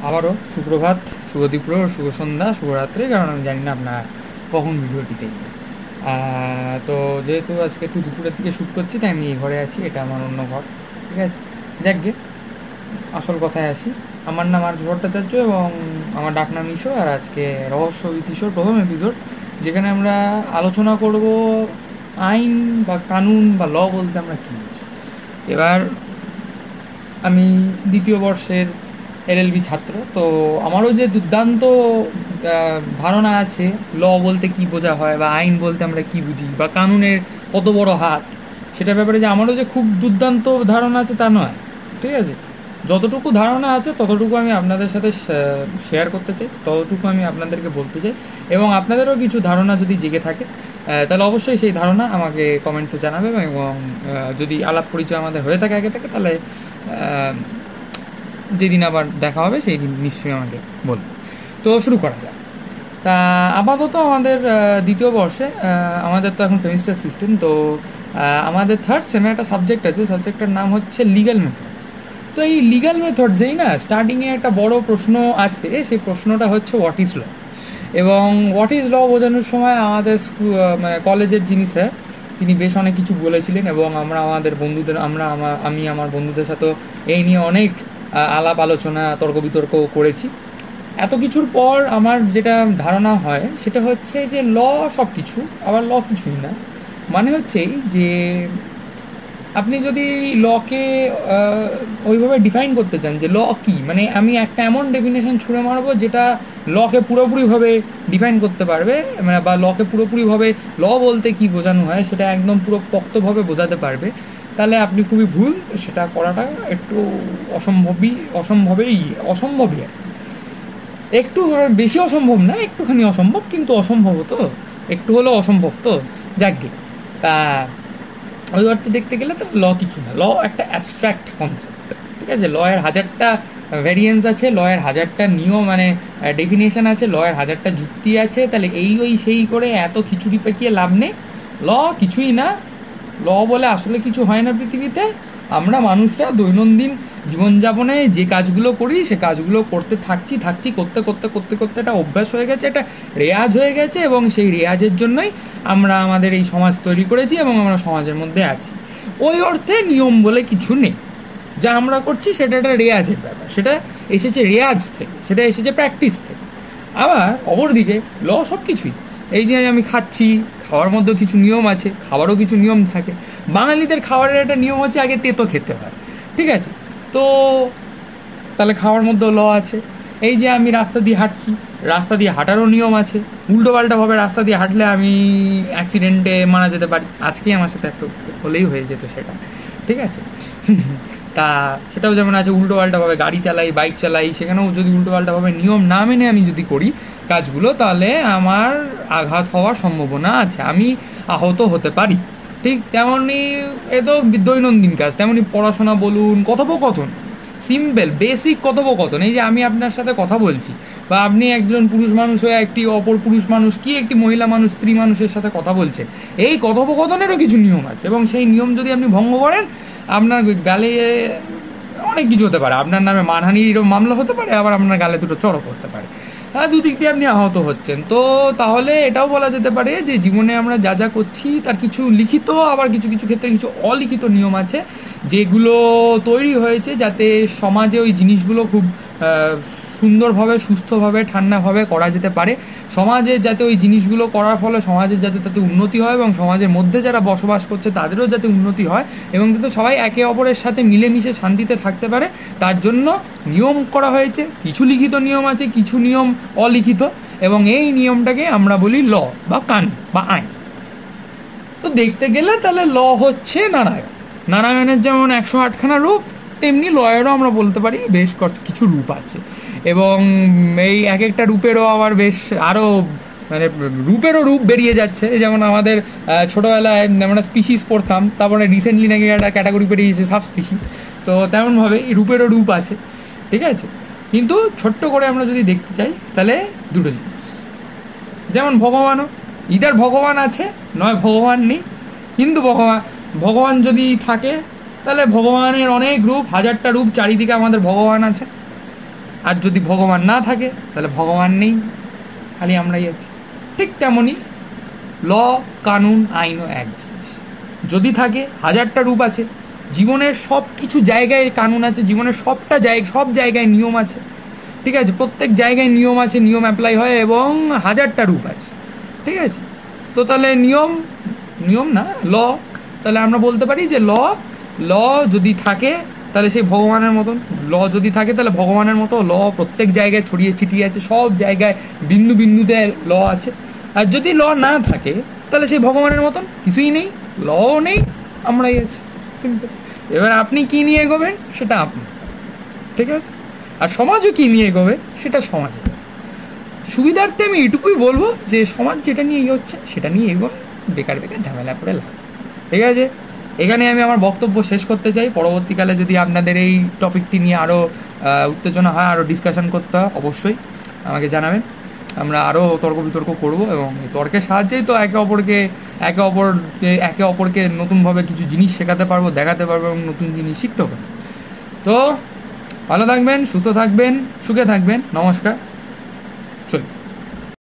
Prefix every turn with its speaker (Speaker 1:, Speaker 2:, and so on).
Speaker 1: আবারও সুপ্রভাত, শুভ দুপুর, শুভ সন্ধ্যা, শুভরাত্রি, কারণ আমি জানি না আপনারা কখন ভিডিওটি দেখবেন। তো যেহেতু আজকে একটু দুপুরের দিকে শ্যুট করছি, তাই আমি এই ঘরে আছি, এটা আমার অন্য ঘর। ঠিক আছে, যাকগে আসল কথায় আসি। আমার নাম আর্য ভট্টাচার্য এবং আমার ডাকনাম ঈশ্বর। আর আজকে রহস্যবিদ ঈশ্বর প্রথম এপিসোড, যেখানে আমরা আলোচনা করব আইন বা কানুন বা ল বলতে আমরা কী বুঝি। এবার আমি দ্বিতীয় বর্ষের এলএলবি ছাত্র, তো আমারও যে দুর্দান্ত ধারণা আছে ল বলতে কি বোঝা হয়, বা আইন বলতে আমরা কি বুঝি, বা কানুনের কত বড় হাত, সেটার ব্যাপারে যে আমারও যে খুব দুর্দান্ত ধারণা আছে তা নয়। ঠিক আছে, যতটুকু ধারণা আছে ততটুকু আমি আপনাদের সাথে শেয়ার করতে চাই, ততটুকু আমি আপনাদেরকে বলতে চাই। এবং আপনাদেরও কিছু ধারণা যদি জেগে থাকে, তাহলে অবশ্যই সেই ধারণা আমাকে কমেন্টসে জানাবে। এবং যদি আলাপ পরিচয় আমাদের হয়ে থাকে আগে থেকে, তাহলে যেদিন আবার দেখা হবে সেই দিন নিশ্চয়ই আমাকে বলবে। তো শুরু করা যাক। তা আপাতত আমাদের দ্বিতীয় বর্ষে, আমাদের তো এখন সেমিস্টার সিস্টেম, তো আমাদের থার্ড সেমে একটা সাবজেক্ট আছে, সাবজেক্টটার নাম হচ্ছে লিগ্যাল মেথডস। তো এই লিগ্যাল মেথডসেই না স্টার্টিংয়ে একটা বড় প্রশ্ন আছে, সেই প্রশ্নটা হচ্ছে হোয়াট ইজ ল। এবং হোয়াট ইজ ল বোঝানোর সময় আমাদের মানে কলেজের যিনি স্যার, তিনি বেশ অনেক কিছু বলেছিলেন। এবং আমরা আমাদের বন্ধুদের, আমি আমার বন্ধুদের সাথেও এই নিয়ে অনেক আলাপ আলোচনা, তর্ক বিতর্ক করেছি। এত কিছুর পর আমার যেটা ধারণা হয় সেটা হচ্ছে যে ল সব কিছু, আবার ল কিছুই না। মানে হচ্ছে এই যে আপনি যদি লকে ওইভাবে ডিফাইন করতে চান যে ল কী, মানে আমি একটা এমন ডেফিনেশন ছুঁড়ে মারবো যেটা লকে পুরোপুরিভাবে ডিফাইন করতে পারবে, মানে বা লকে পুরোপুরিভাবে ল বলতে কি বোঝানো হয় সেটা একদম পুরো পোক্তভাবে বোঝাতে পারবে, তাহলে আপনি খুবই ভুল। সেটা করাটা একটু অসম্ভবই আর কি। একটু বেশি অসম্ভব না, একটুখানি অসম্ভব, কিন্তু অসম্ভব তো, একটু হলেও অসম্ভব তো। যাকগে, তা ওই অর্থে দেখতে গেলে তো ল কিছু না, ল একটা অ্যাবস্ট্র্যাক্ট কনসেপ্ট। ঠিক আছে, লয়ের হাজারটা ভ্যারিয়েন্স আছে, লয়ের হাজারটা নিয়ম মানে ডেফিনেশন আছে, লয়ের হাজারটা যুক্তি আছে, তাহলে এই ওই সেই করে এত খিচুড়ি পেকিয়ে লাভ নেই। ল কিছুই না, ল বলে আসলে কিছু হয় না পৃথিবীতে। আমরা মানুষরা দৈনন্দিন জীবনযাপনে যে কাজগুলো করি সে কাজগুলো করতে থাকছি করতে করতে করতে করতে একটা অভ্যাস হয়ে গেছে, একটা রেয়াজ হয়ে গেছে, এবং সেই রেয়াজের জন্যই আমরা আমাদের এই সমাজ তৈরি করেছি এবং আমরা সমাজের মধ্যে আছি। ওই অর্থে নিয়ম বলে কিছু নেই, যা আমরা করছি সেটা একটা রেয়াজের ব্যাপার, সেটা এসেছে রেয়াজ থেকে, সেটা এসেছে প্র্যাকটিস থেকে। আবার অপরদিকে ল সব কিছুই, এই যে আমি খাচ্ছি, খাওয়ার মধ্যেও কিছু নিয়ম আছে, খাবারও কিছু নিয়ম থাকে। বাঙালিদের খাবারের একটা নিয়ম হচ্ছে আগে তেতো খেতে হয়। ঠিক আছে, তো তাহলে খাওয়ার মধ্যেও ল আছে। এই যে আমি রাস্তা দিয়ে হাঁটছি, রাস্তা দিয়ে হাঁটারও নিয়ম আছে। উল্টোপাল্টাভাবে রাস্তা দিয়ে হাঁটলে আমি অ্যাক্সিডেন্টে মারা যেতে পারি, আজকেই আমার সাথে একটু হলেই হয়ে যেত সেটা। ঠিক আছে, তা সেটাও যেমন আছে, উল্টোপাল্টাভাবে গাড়ি চালাই, বাইক চালাই, সেখানেও যদি উল্টোপাল্টাভাবে নিয়ম না মেনে আমি যদি করি কাজগুলো, তাহলে আমার আঘাত হওয়ার সম্ভাবনা আছে, আমি আহত হতে পারি। ঠিক তেমনই এ তো দৈনন্দিন কাজ, তেমনই পড়াশোনা বলুন, কথোপকথন, সিম্পল বেসিক কথোপকথন। এই যে আমি আপনার সাথে কথা বলছি, বা আপনি একজন পুরুষ মানুষ হয়ে একটি অপর পুরুষ মানুষ কি একটি মহিলা মানুষ, স্ত্রী মানুষের সাথে কথা বলছেন, এই কথোপকথনেরও কিছু নিয়ম আছে। এবং সেই নিয়ম যদি আপনি ভঙ্গ করেন, আপনার গালে অনেক কিছু হতে পারে, আপনার নামে মানহানির মামলা হতে পারে, আবার আপনার গালে দুটো চড়ও করতে পারে। দুদিক দিয়ে আপনি আহত হচ্ছেন। তো তাহলে এটাও বলা যেতে পারে যে জীবনে আমরা যা যা করছি তার কিছু লিখিত, আবার কিছু কিছু ক্ষেত্রে কিছু অলিখিত নিয়ম আছে, যেগুলো তৈরি হয়েছে যাতে সমাজে ওই জিনিসগুলো খুব সুন্দরভাবে, সুস্থভাবে, ঠান্ডাভাবে করা যেতে পারে। সমাজে যাতে ওই জিনিসগুলো করার ফলে সমাজের যাতে তাতে উন্নতি হয়, এবং সমাজের মধ্যে যারা বসবাস করছে তাদেরও যাতে উন্নতি হয়, এবং যাতে সবাই একে অপরের সাথে মিলেমিশে শান্তিতে থাকতে পারে, তার জন্য নিয়ম করা হয়েছে। কিছু লিখিত নিয়ম আছে, কিছু নিয়ম অলিখিত, এবং এই নিয়মটাকে আমরা বলি ল বা কানুন বা আইন। তো দেখতে গেলে তাহলে ল হচ্ছে নারায়ণ। নারায়ণের যেমন 108খানা রূপ, তেমনি লয়েরও আমরা বলতে পারি বেশ কিছু রূপ আছে। এবং এই এক একটা রূপেরও আবার বেশ আরও মানে রূপেরও রূপ বেরিয়ে যাচ্ছে। যেমন আমাদের ছোটোবেলায় আমরা স্পিসিস পড়তাম, তারপরে রিসেন্টলি নাকি একটা ক্যাটাগরি বেরিয়েছে সাব স্পিসিস। তো তেমনভাবে রূপেরও রূপ আছে। ঠিক আছে, কিন্তু ছোট্ট করে আমরা যদি দেখতে চাই তাহলে দুটো জিনিস, যেমন ভগবানও, ইদার ভগবান আছে নয় ভগবান নেই। কিন্তু ভগবান যদি থাকে তাহলে ভগবানের অনেক রূপ, হাজারটা রূপ, চারিদিকে আমাদের ভগবান আছে। আর যদি ভগবান না থাকে তাহলে ভগবান নেই, খালি আমরাই আছি। ঠিক তেমনই ল, কানুন, আইনও এক জিনিস। যদি থাকে, হাজারটা রূপ আছে। জীবনের সব কিছু জায়গায় কানুন আছে, জীবনের সব জায়গায় নিয়ম আছে, ঠিক আছে? প্রত্যেক জায়গায় নিয়ম আছে, নিয়ম অ্যাপ্লাই হয় এবং হাজারটা রূপ আছে, ঠিক আছে? তো তাহলে নিয়ম না, ল, তাহলে আমরা বলতে পারি যে ল যদি থাকে তাহলে সেই ভগবানের মতন। ল যদি থাকে তাহলে ভগবানের মতো ল প্রত্যেক জায়গায় ছড়িয়ে ছিটিয়ে আছে, সব জায়গায় বিন্দু বিন্দুতে ল আছে। আর যদি ল না থাকে তাহলে সেই ভগবানের মতন কিছুই নেই, লও নেই, আমরাই আছি, সিম্পল। এবার আপনি কি নিয়ে এগোবেন সেটা আপনি, ঠিক আছে? আর সমাজও কি নিয়ে এগোবে সেটা সমাজে। সুবিধার্থে আমি এটুকুই বলবো যে সমাজ যেটা নিয়ে এগোচ্ছে সেটা নিয়ে এগোন, বেকার ঝামেলা করে লাভ, ঠিক আছে? এখানে আমি আমার বক্তব্য শেষ করতে চাই। পরবর্তীকালে যদি আপনাদের এই টপিকটি নিয়ে আরও উত্তেজনা হয়, আরও ডিসকাশন করতে হয়, অবশ্যই আমাকে জানাবেন। আমরা আরও তর্ক বিতর্ক করবো এবং এই তর্কের সাহায্যেই তো একে অপরকে নতুনভাবে কিছু জিনিস শেখাতে পারবো, দেখাতে পারবো এবং নতুন জিনিস শিখতে পারবো। তো ভালো থাকবেন, সুস্থ থাকবেন, সুখে থাকবেন। নমস্কার, চলুন।